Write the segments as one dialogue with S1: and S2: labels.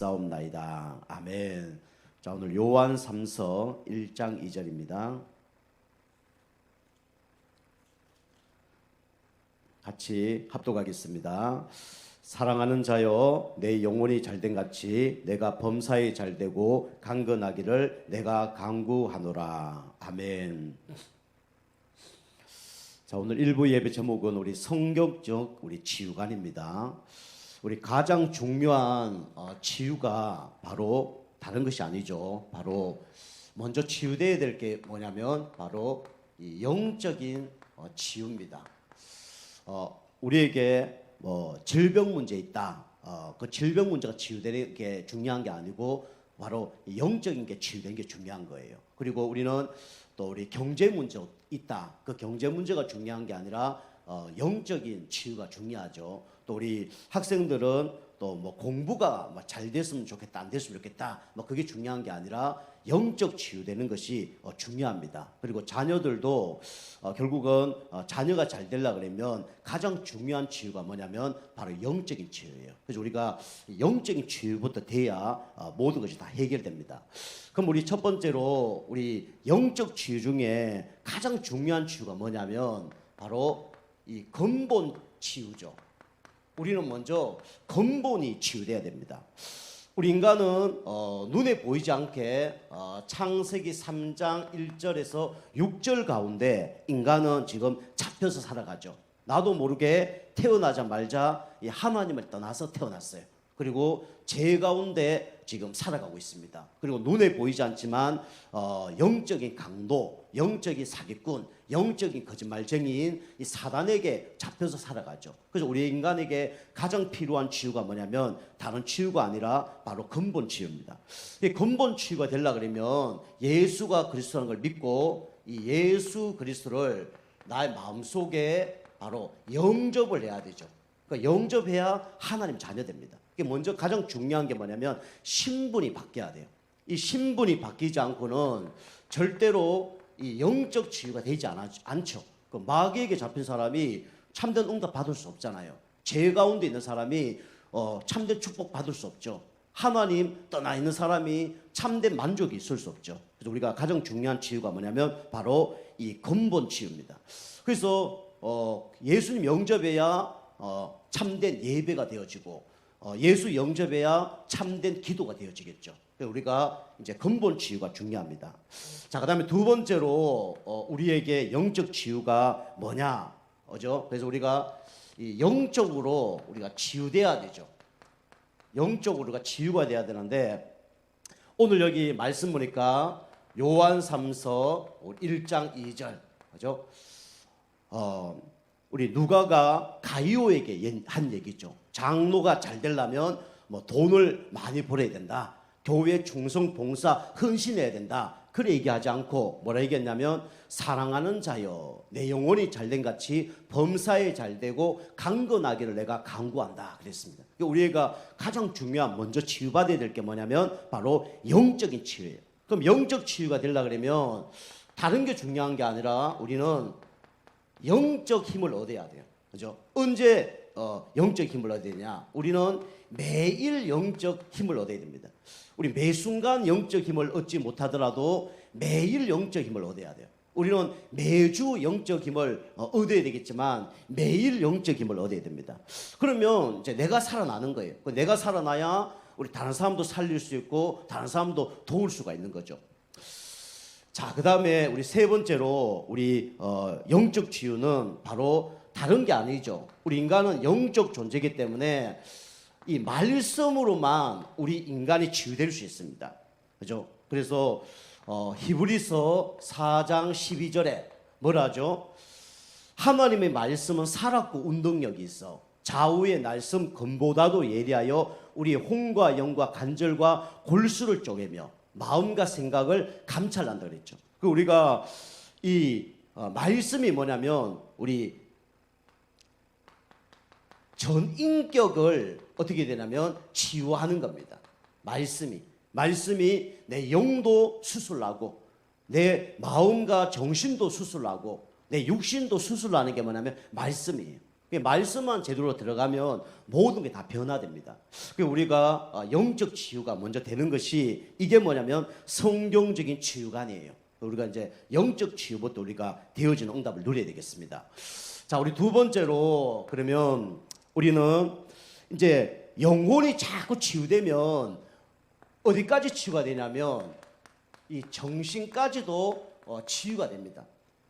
S1: 싸움나이다. 아멘. 자, 오늘 요한 3서 1장 2절입니다. 같이 합독하겠습니다. 사랑하는 자여, 내 영혼이 잘된 같이 내가 범사에 잘되고 강건하기를 내가 간구하노라. 아멘. 자, 오늘 1부 예배 제목은 우리 성경적 우리 치유관입니다. 우리 가장 중요한 치유가 바로 다른 것이 아니죠. 바로 먼저 치유되어야 될 게 뭐냐면 바로 이 영적인 치유입니다. 우리에게 질병 문제 있다. 그 질병 문제가 치유되는 게 중요한 게 아니고 바로 영적인 게 치유되는 게 중요한 거예요. 그리고 우리는 또 우리 경제 문제 있다. 그 경제 문제가 중요한 게 아니라 영적인 치유가 중요하죠. 또 우리 학생들은 또 뭐 공부가 잘 됐으면 좋겠다, 안 됐으면 좋겠다. 그게 중요한 게 아니라 영적 치유되는 것이 중요합니다. 그리고 자녀들도 결국은 자녀가 잘 되려 그러면 가장 중요한 치유가 뭐냐면 바로 영적인 치유예요. 그래서 우리가 영적인 치유부터 돼야 모든 것이 다 해결됩니다. 그럼 우리 첫 번째로 우리 영적 치유 중에 가장 중요한 치유가 뭐냐면 바로 이 근본 치유죠. 우리는 먼저 근본이 치유돼야 됩니다. 우리 인간은 눈에 보이지 않게 창세기 3장 1절에서 6절 가운데 인간은 지금 잡혀서 살아가죠. 나도 모르게 태어나자마자 이 하나님을 떠나서 태어났어요. 그리고 죄 가운데 지금 살아가고 있습니다. 그리고 눈에 보이지 않지만 영적인 강도, 영적인 사기꾼, 영적인 거짓말쟁이인 이 사단에게 잡혀서 살아가죠. 그래서 우리 인간에게 가장 필요한 치유가 뭐냐면 다른 치유가 아니라 바로 근본 치유입니다. 이 근본 치유가 되려고 그러면 예수가 그리스도라는 걸 믿고 이 예수 그리스도를 나의 마음속에 바로 영접을 해야 되죠. 그러니까 영접해야 하나님 자녀 됩니다. 먼저 가장 중요한 게 뭐냐면 신분이 바뀌어야 돼요. 이 신분이 바뀌지 않고는 절대로 이 영적 치유가 되지 않죠. 그 마귀에게 잡힌 사람이 참된 응답 받을 수 없잖아요. 죄 가운데 있는 사람이 참된 축복 받을 수 없죠. 하나님 떠나 있는 사람이 참된 만족이 있을 수 없죠. 그래서 우리가 가장 중요한 치유가 뭐냐면 바로 이 근본 치유입니다. 그래서 예수님 영접해야 참된 예배가 되어지고 예수 영접해야 참된 기도가 되어지겠죠. 우리가 이제 근본 치유가 중요합니다. 자, 그다음에 두 번째로 우리에게 영적 치유가 뭐냐, 그죠? 그래서 우리가 이 영적으로 우리가 치유돼야 되죠. 영적으로 우리가 치유가 돼야 되는데 오늘 여기 말씀 보니까 요한 3서 1장 2절, 그죠? 우리 누가가 가이오에게 한 얘기죠. 장로가 잘 되려면 돈을 많이 벌어야 된다. 교회 충성 봉사 헌신해야 된다. 그래 얘기하지 않고 뭐라 얘기했냐면 사랑하는 자여, 내 영혼이 잘된 같이 범사에 잘되고 강건하기를 내가 간구한다 그랬습니다. 우리가 가장 중요한 먼저 치유받아야 될 게 뭐냐면 바로 영적인 치유예요. 그럼 영적 치유가 되려고 그러면 다른 게 중요한 게 아니라 우리는 영적 힘을 얻어야 돼요. 그죠? 언제 영적 힘을 얻어야 되냐? 우리는 매일 영적 힘을 얻어야 됩니다. 우리 매 순간 영적 힘을 얻지 못하더라도 매일 영적 힘을 얻어야 돼요. 우리는 매주 영적 힘을 얻어야 되겠지만 매일 영적 힘을 얻어야 됩니다. 그러면 이제 내가 살아나는 거예요. 내가 살아나야 우리 다른 사람도 살릴 수 있고 다른 사람도 도울 수가 있는 거죠. 자, 그 다음에 우리 세 번째로 우리 영적 치유는 바로 다른 게 아니죠. 우리 인간은 영적 존재이기 때문에 이 말씀으로만 우리 인간이 치유될 수 있습니다. 그죠? 그래서 히브리서 4장 12절에 뭐라 하죠? 하나님의 말씀은 살았고 운동력이 있어 좌우의 날섬 금보다도 예리하여 우리의 혼과 영과 관절과 골수를 쪼개며 마음과 생각을 감찰한다 그랬죠. 그 우리가 이 말씀이 뭐냐면 우리 전 인격을 어떻게 되냐면 치유하는 겁니다. 말씀이 내 영도 수술하고 내 마음과 정신도 수술하고 내 육신도 수술하는 게 뭐냐면 말씀이에요. 말씀만 제대로 들어가면 모든 게 다 변화됩니다. 우리가 영적 치유가 먼저 되는 것이 이게 뭐냐면 성경적인 치유가 아니에요. 우리가 이제 영적 치유부터 우리가 되어지는 응답을 누려야 되겠습니다. 자, 우리 두 번째로 그러면 우리는 이제 영혼이 자꾸 치유되면 어디까지 치유가 되냐면 이 정신까지도 치유가 됩니다.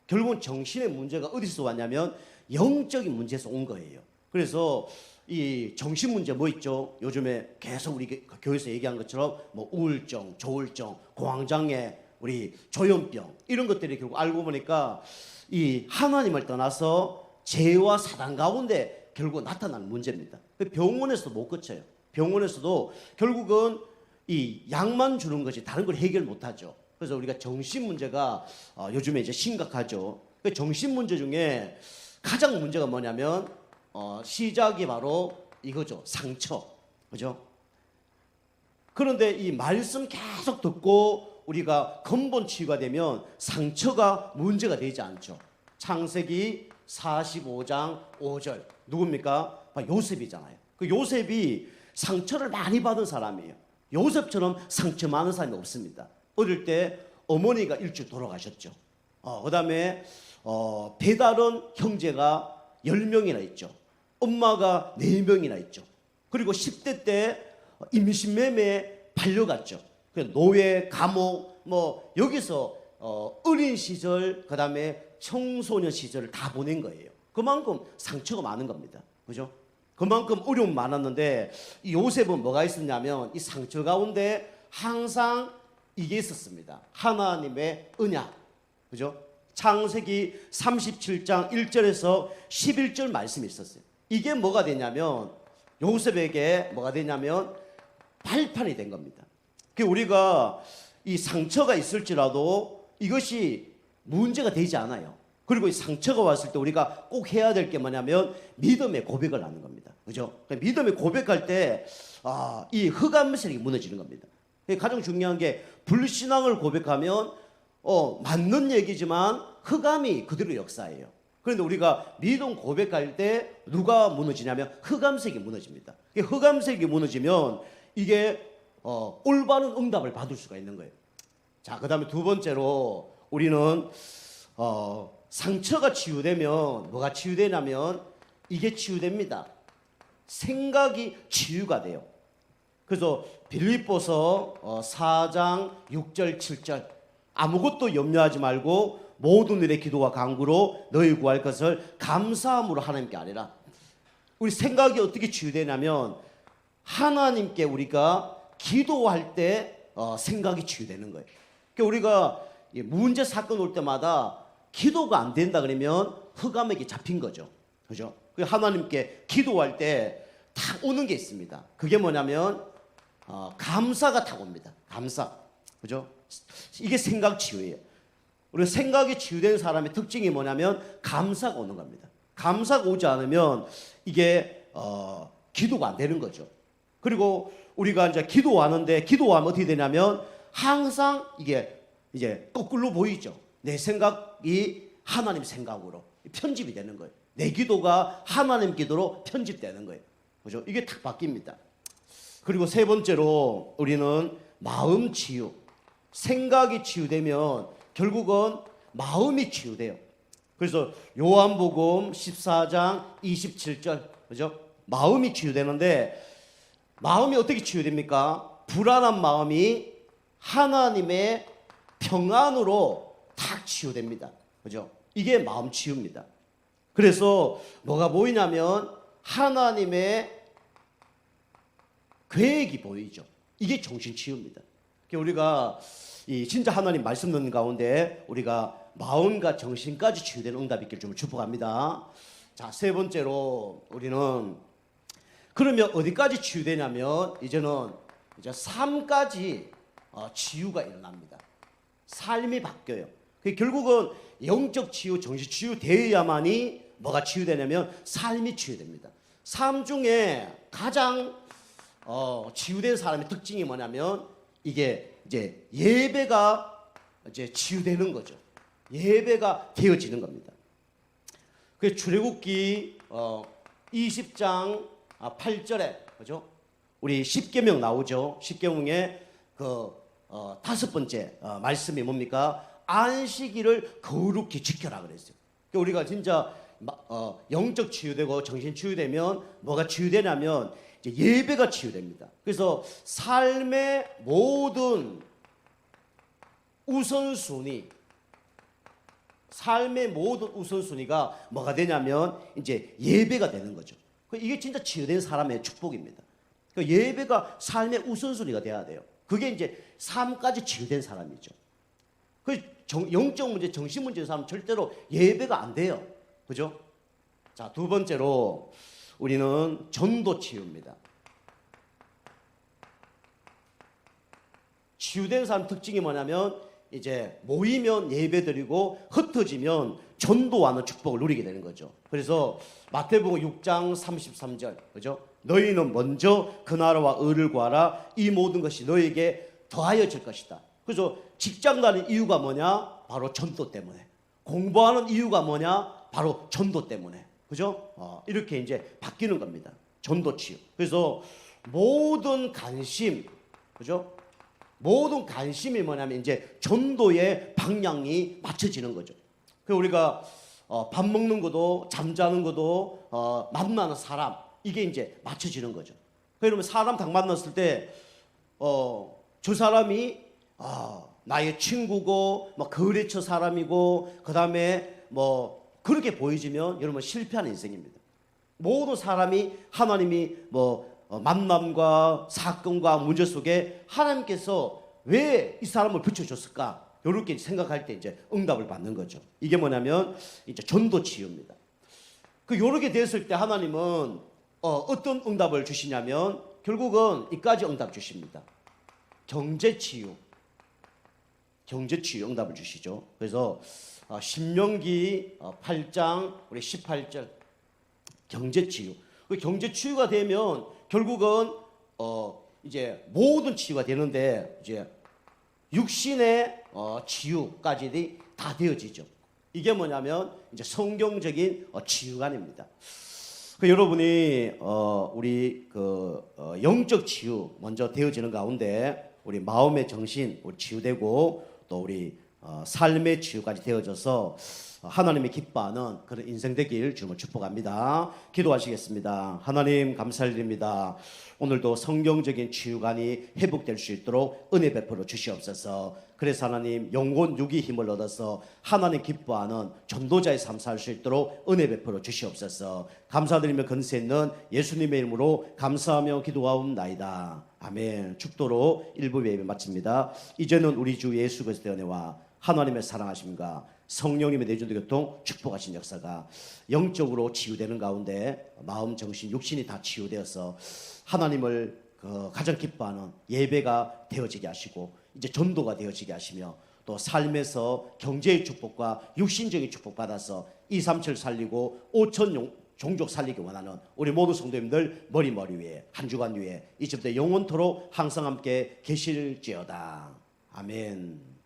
S1: 결국은 정신의 문제가 어디서 왔냐면 영적인 문제에서 온 거예요. 그래서 이 정신 문제 뭐 있죠? 요즘에 계속 우리 교회에서 얘기한 것처럼 뭐 우울증, 조울증, 공황장애, 우리 조현병 이런 것들이 결국 알고 보니까 이 하나님을 떠나서 죄와 사단 가운데 결국 나타나는 문제입니다. 병원에서도 못 고쳐요. 병원에서도 결국은 이 약만 주는 것이 다른 걸 해결 못하죠. 그래서 우리가 정신 문제가 요즘에 이제 심각하죠. 그 정신 문제 중에 가장 문제가 뭐냐면 시작이 바로 이거죠. 상처, 그죠? 그런데 이 말씀 계속 듣고 우리가 근본 치유가 되면 상처가 문제가 되지 않죠. 창세기 45장 5절 누굽니까? 요셉이잖아요. 그 요셉이 상처를 많이 받은 사람이에요. 요셉처럼 상처 많은 사람이 없습니다. 어릴 때 어머니가 일찍 돌아가셨죠. 그 다음에 배다른 형제가 10명이나 있죠. 엄마가 4명이나 있죠. 그리고 10대 때 임신매매에 팔려갔죠. 노예, 감옥, 뭐 여기서 어린 시절, 그 다음에 청소년 시절을 다 보낸 거예요. 그만큼 상처가 많은 겁니다. 그죠? 그만큼 어려움이 많았는데 이 요셉은 뭐가 있었냐면 이 상처 가운데 항상 이게 있었습니다. 하나님의 언약. 그죠? 창세기 37장 1절에서 11절 말씀이 있었어요. 이게 뭐가 되냐면 요셉에게 뭐가 되냐면 발판이 된 겁니다. 우리가 이 상처가 있을지라도 이것이 문제가 되지 않아요. 그리고 이 상처가 왔을 때 우리가 꼭 해야 될 게 뭐냐면 믿음의 고백을 하는 겁니다. 그죠? 믿음의 고백할 때 이 흑암세력이 무너지는 겁니다. 가장 중요한 게 불신앙을 고백하면 맞는 얘기지만 흑암이 그대로 역사예요. 그런데 우리가 믿음 고백할 때 누가 무너지냐면 흑암색이 무너집니다. 흑암색이 무너지면 이게 올바른 응답을 받을 수가 있는 거예요. 자, 그 다음에 두 번째로 우리는 상처가 치유되면 뭐가 치유되냐면 이게 치유됩니다. 생각이 치유가 돼요. 그래서 빌립보서 4장 6절 7절 아무것도 염려하지 말고 모든 일의 기도와 간구로 너희 구할 것을 감사함으로 하나님께 아뢰라. 우리 생각이 어떻게 치유되냐면 하나님께 우리가 기도할 때 생각이 치유되는 거예요. 그러니까 우리가 문제 사건 올 때마다 기도가 안 된다 그러면 흑암에게 잡힌 거죠. 그죠? 하나님께 기도할 때 딱 오는 게 있습니다. 그게 뭐냐면 감사가 딱 옵니다. 감사. 그죠? 이게 생각 치유예요. 우리 생각이 치유된 사람의 특징이 뭐냐면 감사가 오는 겁니다. 감사가 오지 않으면 이게 기도가 안 되는 거죠. 그리고 우리가 이제 기도하는데 기도하면 어떻게 되냐면 항상 이게 이제 거꾸로 보이죠. 내 생각이 하나님 생각으로 편집이 되는 거예요. 내 기도가 하나님 기도로 편집되는 거예요. 그죠? 이게 탁 바뀝니다. 그리고 세 번째로 우리는 마음 치유. 생각이 치유되면 결국은 마음이 치유돼요. 그래서 요한복음 14장 27절. 그죠? 마음이 치유되는데 마음이 어떻게 치유됩니까? 불안한 마음이 하나님의 평안으로 탁 치유됩니다. 그죠? 이게 마음 치유입니다. 그래서 뭐가 보이냐면 하나님의 계획이 보이죠. 이게 정신 치유입니다. 우리가 이 진짜 하나님 말씀 듣는 가운데 우리가 마음과 정신까지 치유되는 응답이 있길 좀 축복합니다. 자, 세 번째로 우리는 그러면 어디까지 치유되냐면 이제는 이제 삶까지 치유가 일어납니다. 삶이 바뀌어요. 결국은 영적 치유, 정신 치유 되어야만이 뭐가 치유되냐면 삶이 치유됩니다. 삶 중에 가장 치유된 사람의 특징이 뭐냐면 이게 이제 예배가 이제 치유되는 거죠. 예배가 되어지는 겁니다. 그 출애굽기 20장 8절에 그죠? 우리 십계명 나오죠. 십계명에 다섯 번째 말씀이 뭡니까? 안식일을 거룩히 지켜라 그랬어요. 그러니까 우리가 진짜 영적 치유되고 정신 치유되면 뭐가 치유되냐면 이제 예배가 치유됩니다. 그래서 삶의 모든 우선순위가 뭐가 되냐면 이제 예배가 되는 거죠. 이게 진짜 치유된 사람의 축복입니다. 예배가 삶의 우선순위가 돼야 돼요. 그게 이제 삶까지 치유된 사람이죠. 영적 문제, 정신 문제인 사람은 절대로 예배가 안 돼요. 그죠? 자, 두 번째로 우리는 전도 치유입니다. 치유된 사람 특징이 뭐냐면 이제 모이면 예배드리고 흩어지면 전도하는 축복을 누리게 되는 거죠. 그래서 마태복음 6장 33절 그죠? 너희는 먼저 그 나라와 의를 구하라. 이 모든 것이 너희에게 더하여질 것이다. 그래서 직장 다니는 이유가 뭐냐? 바로 전도 때문에. 공부하는 이유가 뭐냐? 바로 전도 때문에. 그죠? 이렇게 이제 바뀌는 겁니다. 전도 치유. 그래서 모든 관심, 그죠? 모든 관심이 뭐냐면 이제 전도의 방향이 맞춰지는 거죠. 그 우리가 밥 먹는 것도 잠자는 것도 만나는 사람 이게 이제 맞춰지는 거죠. 그러면 사람 딱 만났을 때 저 사람이 나의 친구고 뭐 거래처 사람이고 그 다음에 뭐 그렇게 보여지면 여러분 실패하는 인생입니다. 모든 사람이 하나님이 만남과 사건과 문제 속에 하나님께서 왜 이 사람을 붙여줬을까? 이렇게 생각할 때 이제 응답을 받는 거죠. 이게 뭐냐면 이제 전도 치유입니다. 요렇게 됐을 때 하나님은 어떤 응답을 주시냐면 결국은 이까지 응답 주십니다. 경제 치유 응답을 주시죠. 그래서 신명기 8장 우리 18절 경제 치유. 경제 치유가 되면 결국은 이제 모든 치유가 되는데 이제 육신의 치유까지 다 되어지죠. 이게 뭐냐면 이제 성경적인 치유관입니다. 여러분이 우리 영적 치유 먼저 되어지는 가운데 우리 마음의 정신 우리 치유되고 또 우리 삶의 치유까지 되어져서 하나님이 기뻐하는 그런 인생 되길 주님을 축복합니다. 기도하시겠습니다. 하나님 감사드립니다. 오늘도 성경적인 치유관이 회복될 수 있도록 은혜 베풀어 주시옵소서. 그래서 하나님 영혼 육의 힘을 얻어서 하나님 기뻐하는 전도자의 삶 살 수 있도록 은혜 베풀어 주시옵소서. 감사드리며 건세 있는 예수님의 이름으로 감사하며 기도하옵나이다. 아멘. 축도로 일부 예배 마칩니다. 이제는 우리 주 예수 그리스도의 은혜와 하나님의 사랑하심과 성령님의 내주도 교통 축복하신 역사가 영적으로 치유되는 가운데 마음, 정신, 육신이 다 치유되어서 하나님을 가장 기뻐하는 예배가 되어지게 하시고 이제 전도가 되어지게 하시며 또 삶에서 경제의 축복과 육신적인 축복 받아서 2, 3, 7 살리고 5천 종족 살리기 원하는 우리 모든 성도님들 머리 위에 한 주간 위에 이제부터 영원토록 항상 함께 계실지어다. 아멘.